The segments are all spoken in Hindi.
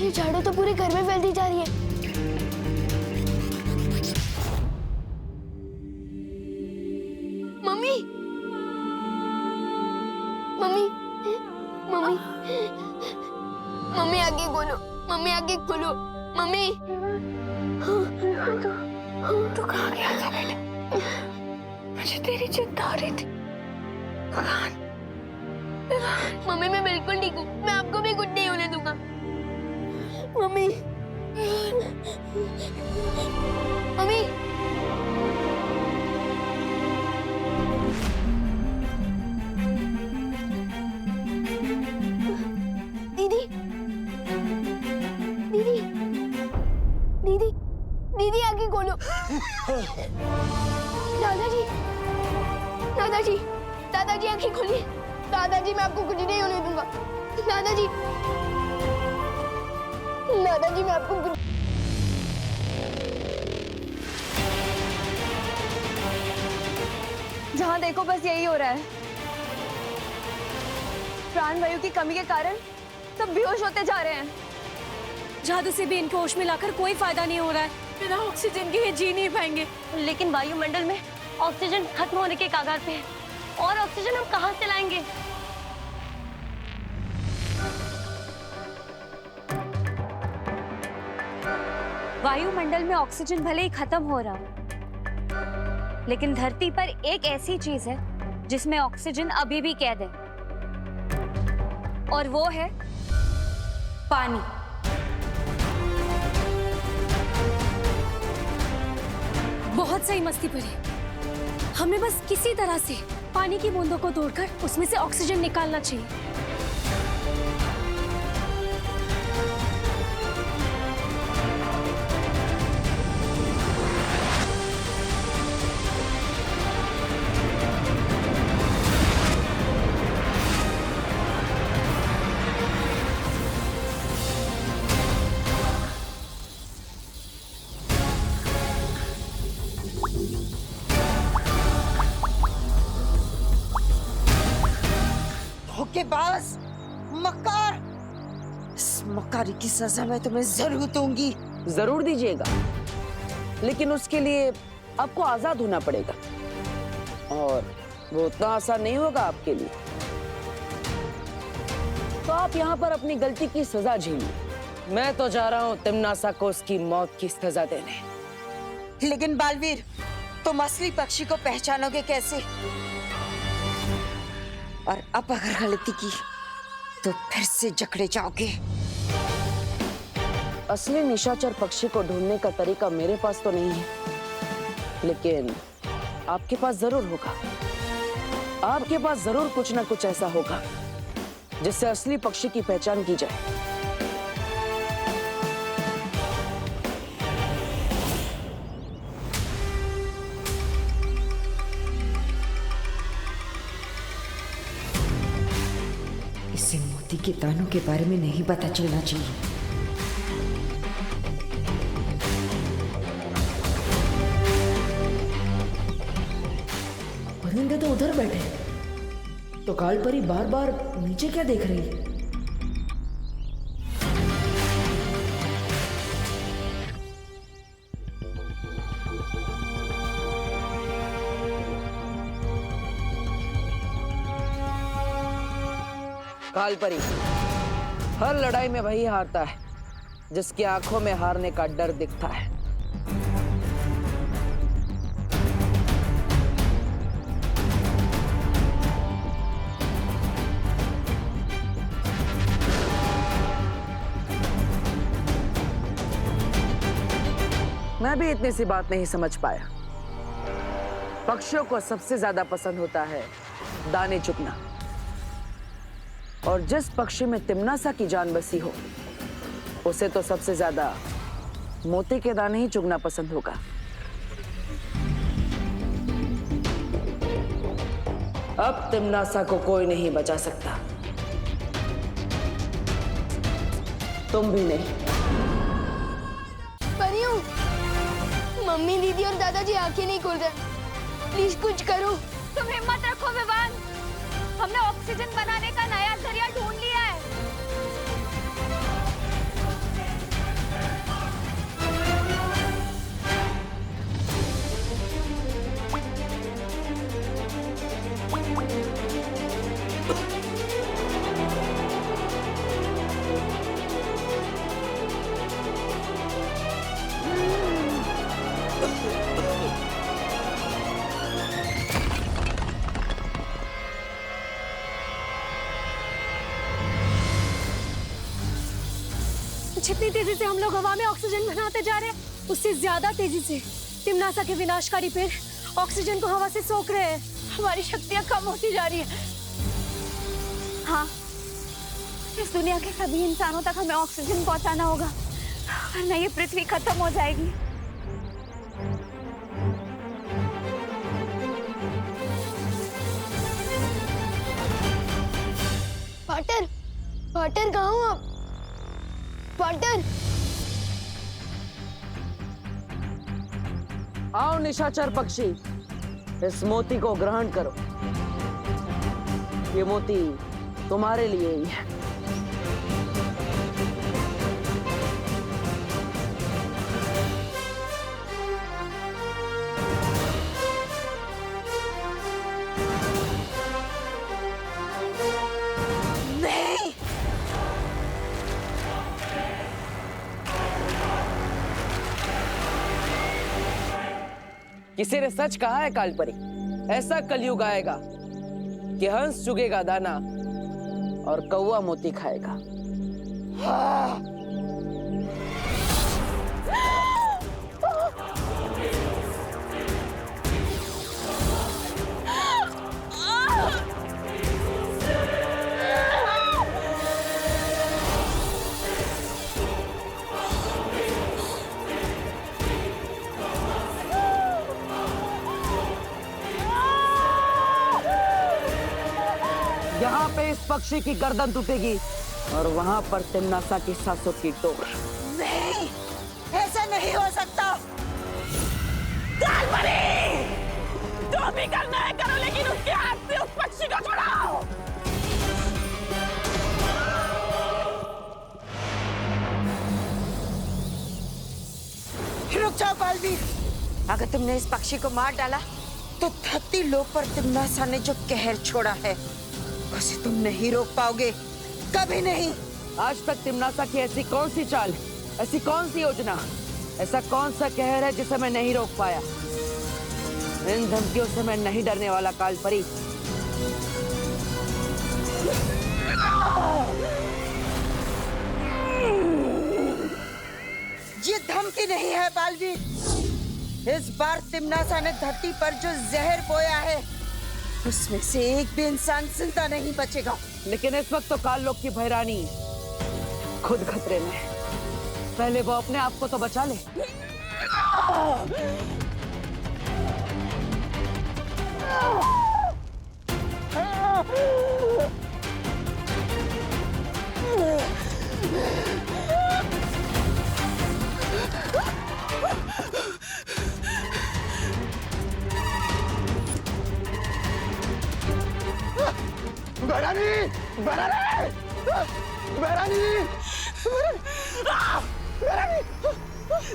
ये झाड़ू तो पूरे घर में फैलती जा रही है। मम्मी, मम्मी, मम्मी, मम्मी आगे खोलो, मम्मी आगे खोलो, मम्मी। तू कहाँ गया था बेटा? मुझे तेरी चिंता हो रही थी। मम्मी मैं बिल्कुल ठीक हूँ, मैं आपको भी कुछ नहीं होने दूंगा। मम्मी, मम्मी, दीदी, दीदी, दीदी, दीदी आगे खोलो। दादाजी, दादाजी, दादाजी आंखें खोलिए। दादाजी मैं आपको कुछ नहीं होने दूंगा। दादाजी, दादाजी मैं आपको कुछ... जहाँ देखो बस यही हो रहा है। प्राणवायु की कमी के कारण सब बेहोश होते जा रहे हैं। जादू से भी इनको होश में लाकर कोई फायदा नहीं हो रहा है। बिना ऑक्सीजन के ये जी नहीं पाएंगे। लेकिन वायुमंडल में ऑक्सीजन खत्म होने के कगार पे है और ऑक्सीजन हम कहाँ से लाएंगे? वायुमंडल में ऑक्सीजन भले ही खत्म हो रहा हो, लेकिन धरती पर एक ऐसी चीज है जिसमें ऑक्सीजन अभी भी कैद है, और वो है पानी। बहुत सही मस्ती पड़ी। हमें बस किसी तरह से पानी की बूंदों को तोड़कर उसमें से ऑक्सीजन निकालना चाहिए। धोखेबाज, मक्कार, इस मक्कारी की सजा मैं तुम्हें जरूर दूंगी। जरूर दीजिएगा, लेकिन उसके लिए आपको आजाद होना पड़ेगा, और वो उतना आसान नहीं होगा आपके लिए। तो आप यहाँ पर अपनी गलती की सजा झेलिए। मैं तो जा रहा हूँ तिम्नासा को उसकी मौत की सजा देने। लेकिन बालवीर, तुम असली पक्षी को पहचानोगे कैसे? और अब अगर गलती की तो फिर से जकड़े जाओगे। असली निशाचर पक्षी को ढूंढने का तरीका मेरे पास तो नहीं है, लेकिन आपके पास जरूर होगा। आपके पास जरूर कुछ ना कुछ ऐसा होगा जिससे असली पक्षी की पहचान की जाए। इसे मोती के दानों के बारे में नहीं पता चलना चाहिए। परिंदे तो उधर बैठे, तो कालपरी बार बार नीचे क्या देख रही है? कालपरी, हर लड़ाई में वही हारता है जिसकी आंखों में हारने का डर दिखता है। मैं भी इतनी सी बात नहीं समझ पाया। पक्षियों को सबसे ज्यादा पसंद होता है दाने चुगना, और जिस पक्षी में तिम्नासा की जान बसी हो उसे तो सबसे ज्यादा मोती के दाने ही चुगना पसंद होगा। अब तिम्नासा को कोई नहीं बचा सकता, तुम भी नहीं। परियों, मम्मी, दीदी और दादाजी आंखें नहीं खोल रहे। प्लीज कुछ करो। तुम हिम्मत रखो विवान, हमने ऑक्सीजन बनाने का नया जरिया ढूंढ लिया है। जितनी तेजी से हम लोग हवा में ऑक्सीजन बनाते जा रहे हैं, उससे ज्यादा तेजी से तिम्नासा के विनाशकारी पेड़ ऑक्सीजन को हवा से सोख रहे हैं। हमारी शक्तियां कम होती जा रही है। हाँ, इस दुनिया के सभी इंसानों तक हमें ऑक्सीजन पहुंचाना होगा, वरना ये पृथ्वी खत्म हो जाएगी। पार्टनर, पार्टनर कहाँ हो आप? पार्टनर, आओ निशाचर पक्षी, इस मोती को ग्रहण करो। ये मोती तुम्हारे लिए ही है। किसी ने सच कहा है कालपरी, ऐसा कलयुग आएगा कि हंस चुगेगा दाना और कौवा मोती खाएगा। यहाँ पे इस पक्षी की गर्दन टूटेगी और वहाँ पर तिम्नासा की सांसों की डोर। नहीं, ऐसा नहीं हो सकता। जो भी करना है करो, लेकिन उसके हाथ से उस पक्षी को छुड़ाओ। रुक जाओ बालवीर, अगर तुमने इस पक्षी को मार डाला तो धरती लोक पर तिम्नासा ने जो कहर छोड़ा है उसे तुम नहीं रोक पाओगे, कभी नहीं। आज तक तिम्नासा की ऐसी कौन सी चाल, ऐसी कौन सी योजना, ऐसा कौन सा कहर है जिसे मैं नहीं रोक पाया? इन धमकियों से मैं नहीं डरने वाला कालपरी। ये धमकी नहीं है बालवीर, इस बार तिम्नासा ने धरती पर जो जहर बोया है उसमें से एक भी इंसान जिंदा नहीं बचेगा। लेकिन इस वक्त तो काल लोक की भैरानी खुद खतरे में है। पहले वो अपने आप को तो बचा ले।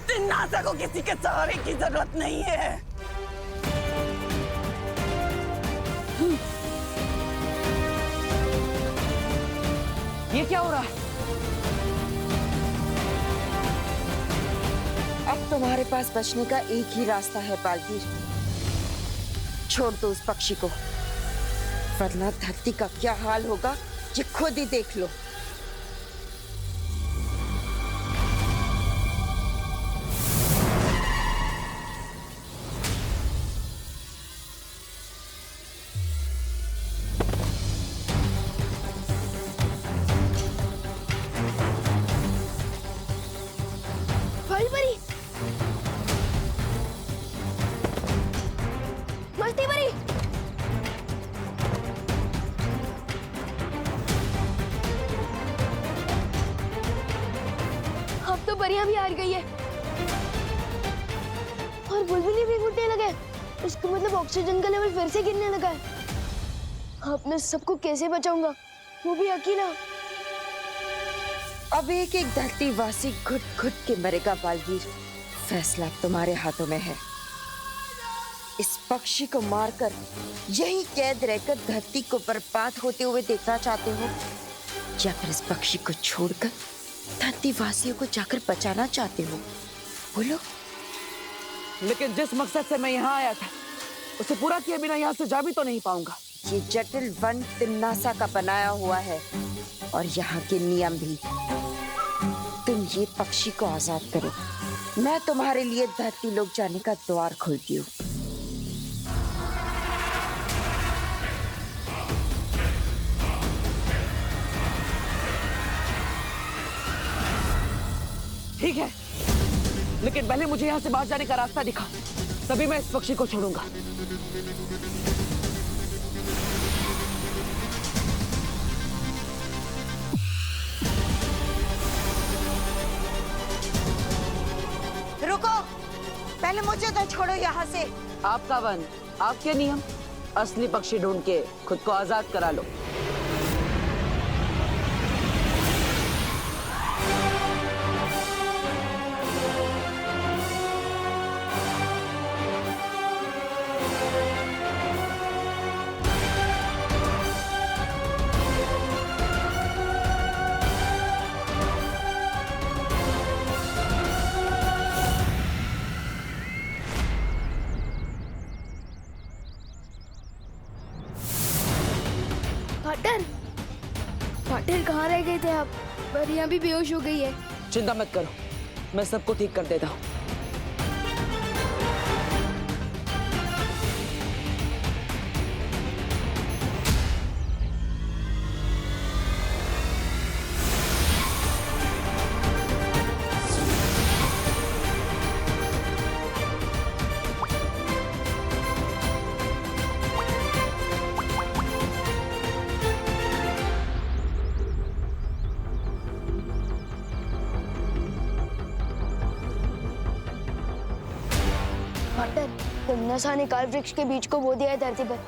तिम्नासा को किसी के सहारे की जरूरत नहीं है। ये क्या हो रहा है? अब तुम्हारे पास बचने का एक ही रास्ता है बालवीर, छोड़ दो उस पक्षी को, वरना धरती का क्या हाल होगा ये खुद ही देख लो। फल परी, मस्ती परी, अब तो परियां भी हार गई है और बुलबुलें भी फूटने लगे। इसका मतलब ऑक्सीजन का लेवल फिर से गिरने लगा है। अब मैं सबको कैसे बचाऊंगा, वो भी अकेला। अब एक एक धरतीवासी घुट घुट के मरेगा बालवीर, फैसला तुम्हारे हाथों में है। इस पक्षी को मारकर यही कैद रहकर धरती को बर्बाद होते हुए देखना चाहते हो, या फिर इस पक्षी को छोड़कर धरतीवासियों को जाकर बचाना चाहते हो? बोलो। लेकिन जिस मकसद से मैं यहाँ आया था उसे पूरा किए बिना यहाँ से जा भी तो नहीं पाऊंगा। ये जटिल वन तिम्नासा का बनाया हुआ है और यहाँ के नियम भी। तुम ये पक्षी को आजाद करो। मैं तुम्हारे लिए धरती लोक जाने का द्वार खोलती हूँ। ठीक है, लेकिन पहले मुझे यहाँ से बाहर जाने का रास्ता दिखा, तभी मैं इस पक्षी को छोड़ूंगा। रुको, पहले मुझे तो छोड़ो यहाँ से। आपका वन, आपके नियम। असली पक्षी ढूंढ के खुद को आजाद करा लो। पार्टनर, पार्टनर कहाँ रह गए थे आप? परियां भी बेहोश हो गई है। चिंता मत करो, मैं सबको ठीक कर देता हूँ। पार्टनर, तमन्ना ने काल वृक्ष के बीज को बो दिया है धरती पर,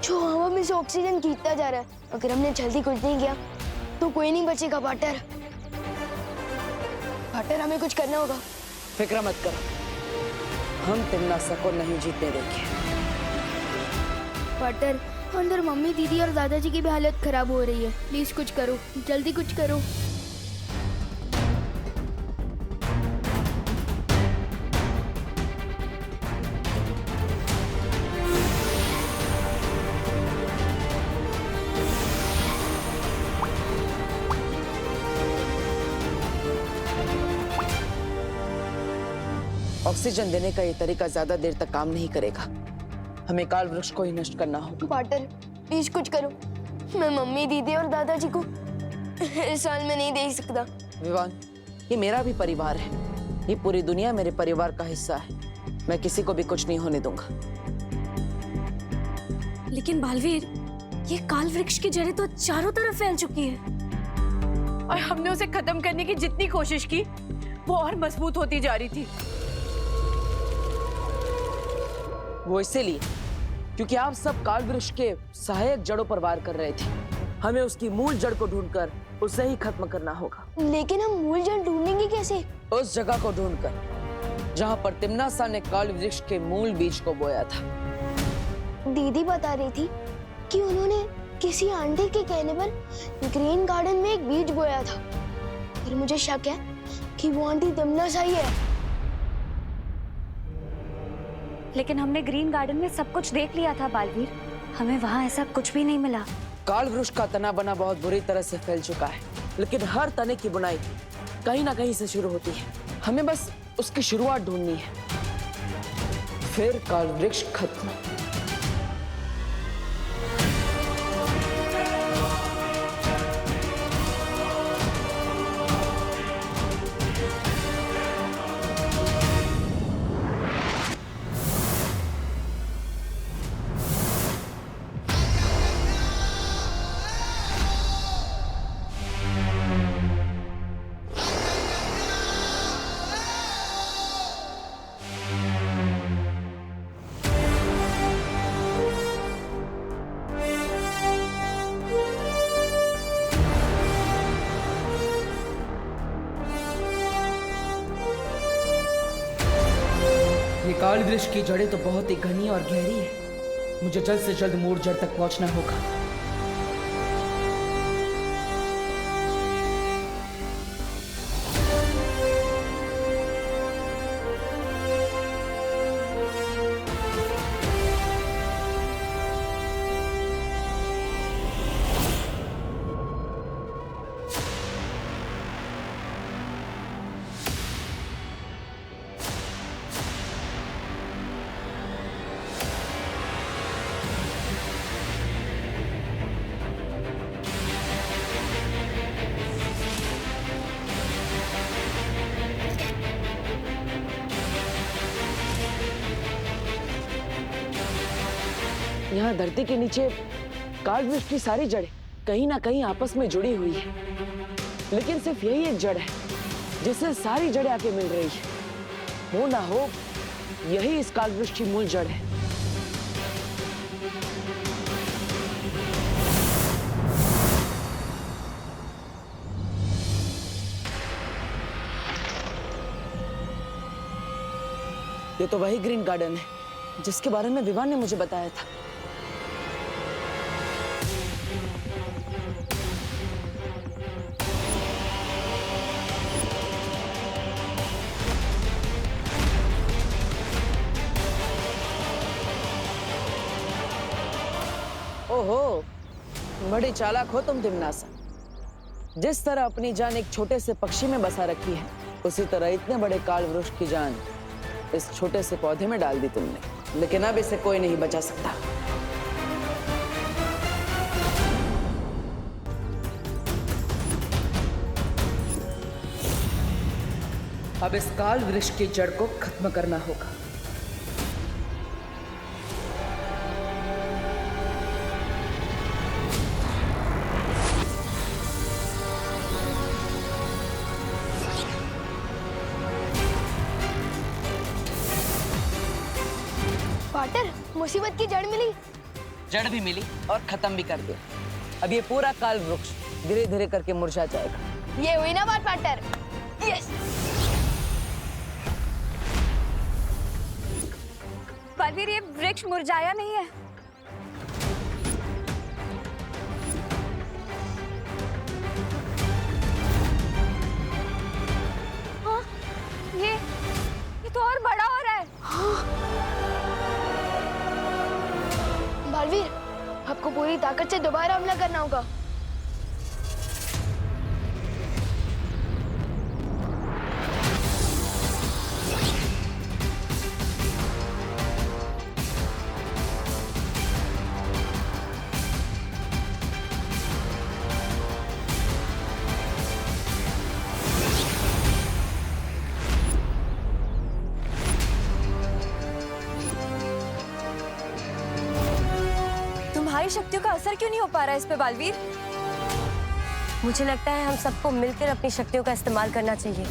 जो हवा में से ऑक्सीजन खींचता जा रहा है। अगर हमने जल्दी कुछ नहीं किया तो कोई नहीं बचेगा पार्टनर। पार्टनर, हमें कुछ करना होगा। फिक्र मत करो, हम तिमनासा को नहीं जीतने देंगे। पार्टनर, अंदर मम्मी, दीदी और दादाजी की भी हालत खराब हो रही है। प्लीज कुछ करो, जल्दी कुछ करो। ऑक्सीजन देने का ये तरीका ज्यादा देर तक काम नहीं करेगा। हमें काल वृक्ष को ही नष्ट करना होगा। पार्टनर, प्लीज कुछ करो। मैं मम्मी, दीदी और दादाजी को इस हाल में नहीं देख सकता। विवान, ये मेरा भी परिवार है। ये पूरी दुनिया मेरे परिवार का हिस्सा है। मैं किसी को भी कुछ नहीं होने दूंगा। लेकिन बालवीर, ये काल वृक्ष की जड़ें तो चारों तरफ फैल चुकी है और हमने उसे खत्म करने की जितनी कोशिश की वो और मजबूत होती जा रही थी। वो इसीलिए क्योंकि आप सब काल वृक्ष के सहायक जड़ों पर वार कर रहे थे। हमें उसकी मूल जड़ को ढूंढकर उसे ही खत्म करना होगा। लेकिन हम मूल जड़ ढूंढेंगे कैसे? उस जगह को ढूंढकर जहां पर तिमनासा ने काल वृक्ष के मूल बीज को बोया था। दीदी बता रही थी कि उन्होंने किसी आंटी के कहने पर ग्रीन गार्डन में एक बीज बोया था। फिर मुझे शक है कि वो आंटी तिमनासा ही है। लेकिन हमने ग्रीन गार्डन में सब कुछ देख लिया था बालवीर, हमें वहाँ ऐसा कुछ भी नहीं मिला। काल वृक्ष का तना बना बहुत बुरी तरह से फैल चुका है, लेकिन हर तने की बुनाई कहीं ना कहीं से शुरू होती है। हमें बस उसकी शुरुआत ढूंढनी है, फिर काल वृक्ष खत्म। ये काल वृक्ष की जड़ें तो बहुत ही घनी और गहरी है। मुझे जल्द से जल्द मूल जड़ तक पहुंचना होगा। यहाँ धरती के नीचे काल वृक्ष की सारी जड़ें कहीं ना कहीं आपस में जुड़ी हुई है, लेकिन सिर्फ यही एक जड़ है जिससे सारी जड़ें आके मिल रही है। हो ना हो यही इस काल वृक्ष की मूल जड़ है। ये तो वही ग्रीन गार्डन है जिसके बारे में विवान ने मुझे बताया था। ओहो, बड़ी चालाक हो तुम तिमनासा। जिस तरह अपनी जान एक छोटे से पक्षी में बसा रखी है, उसी तरह इतने बड़े काल वृक्ष की जान इस छोटे से पौधे में डाल दी तुमने। लेकिन अब इसे कोई नहीं बचा सकता। अब इस काल वृक्ष की जड़ को खत्म करना होगा। पार्टनर, मुसीबत की जड़ मिली। जड़ भी मिली और खत्म भी कर दिया। अब ये पूरा काल वृक्ष धीरे धीरे करके मुरझा जाएगा। ये हुई ना बात पार्टनर। यस। बलवीर, ये वृक्ष मुरझाया नहीं है। हाँ, ये तो और बड़ा हो रहा है। बालवीर, आपको पूरी ताकत से दोबारा हमला करना होगा। तुम्हारी शक्तियों का असर क्यों नहीं हो पा रहा है इस पे बालवीर? मुझे लगता है हम सबको मिलकर अपनी शक्तियों का इस्तेमाल करना चाहिए।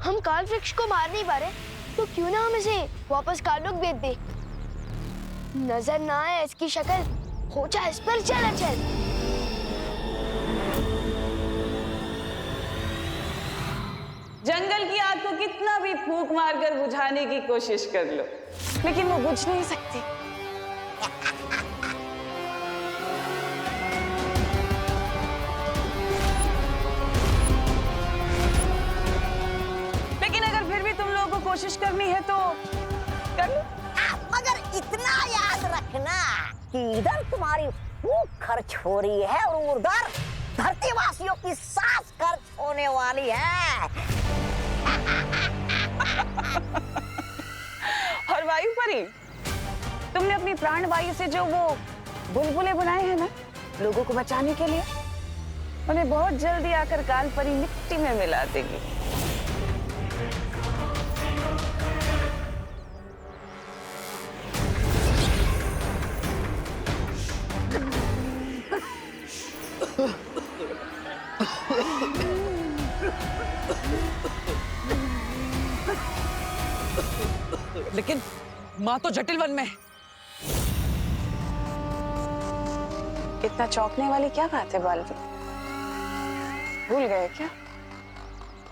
हम काल वृक्ष को मार नहीं पा रहे, तो क्यों ना हम इसे वापस कालोक भेज दे। नजर ना आए इसकी शक्ल, हो जाए इस पर चल चल। जंगल की आग को कितना भी फूंक मारकर बुझाने की कोशिश कर लो, लेकिन वो बुझ नहीं सकती। लेकिन अगर फिर भी तुम लोगों को कोशिश करनी है तो कर लो। मगर इतना याद रखना कि इधर तुम्हारी भूख खर्च हो रही है और उधर धरतीवासियों की सांस खर्च होने वाली है। और वायु परी, तुमने अपनी प्राण वायु से जो वो बुलबुले बनाए हैं ना लोगों को बचाने के लिए, उन्हें बहुत जल्दी आकर काल परी मिट्टी में मिला देगी। लेकिन माँ तो जटिल वन में है। इतना चौंकने वाली क्या बात है बालवीर? भूल गए क्या?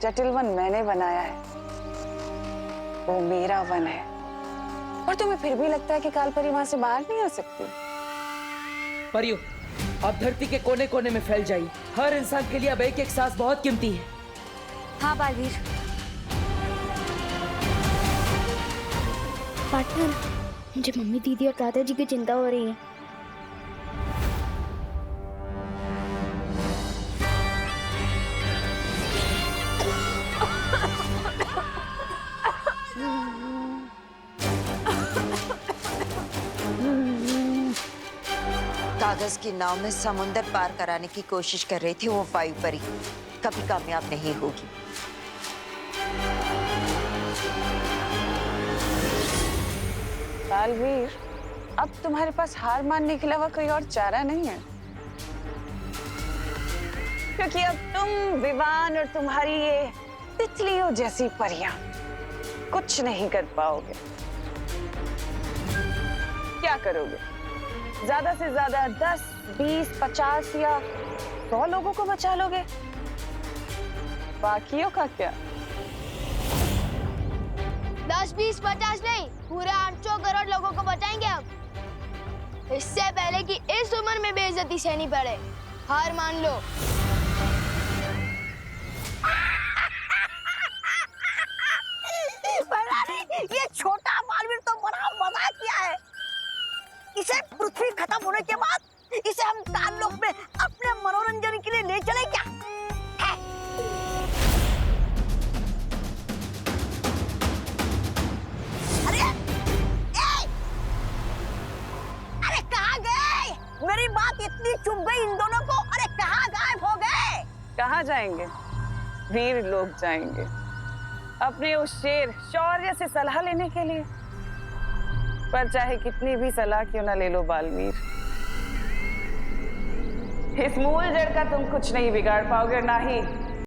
जटिल वन मैंने बनाया है, वो मेरा वन है। और तुम्हें फिर भी लगता है कि कालपरी वहां से बाहर नहीं आ सकती? परियो, आप धरती के कोने कोने में फैल जाइए। हर इंसान के लिए अब एक एक सांस बहुत कीमती है। हाँ बालवीर। पार्टनर, मुझे मम्मी, दीदी और दादाजी की चिंता हो रही है। कागज की नाव में समुंदर पार कराने की कोशिश कर रही थी वो वायु परी कभी कामयाब नहीं होगी। बालवीर, अब तुम्हारे पास हार मानने के अलावा कोई और चारा नहीं है, क्योंकि अब तुम, विवान और तुम्हारी ये तितलियों जैसी परियां कुछ नहीं कर पाओगे। क्या करोगे? ज्यादा से ज्यादा 10, 20, 50 या 100 लोगों को बचा लोगे। बाकियों का क्या? 10, 20, 50 नहीं, पूरे 800 करोड़ लोगों को बचाएंगे हम। इससे पहले कि इस उम्र में बेइज्जती सहनी पड़े, हार मान लो। ये छोटा बालवीर तो बड़ा मजाक किया है। इसे पृथ्वी खत्म होने के बाद इसे हम ताल्लुक में अपने मनोरंजन के लिए ले चले क्या? अरे कहाँ गए? मेरी बात इतनी चुभ गई इन दोनों को। अरे कहाँ गायब हो गए? कहाँ जाएंगे? वीर लोग जाएंगे अपने उस शेर शौर्य से सलाह लेने के लिए। पर चाहे कितनी भी सलाह क्यों ना ले लो बालवीर, इस मूल जड़ का तुम कुछ नहीं बिगाड़ पाओगे, ना ही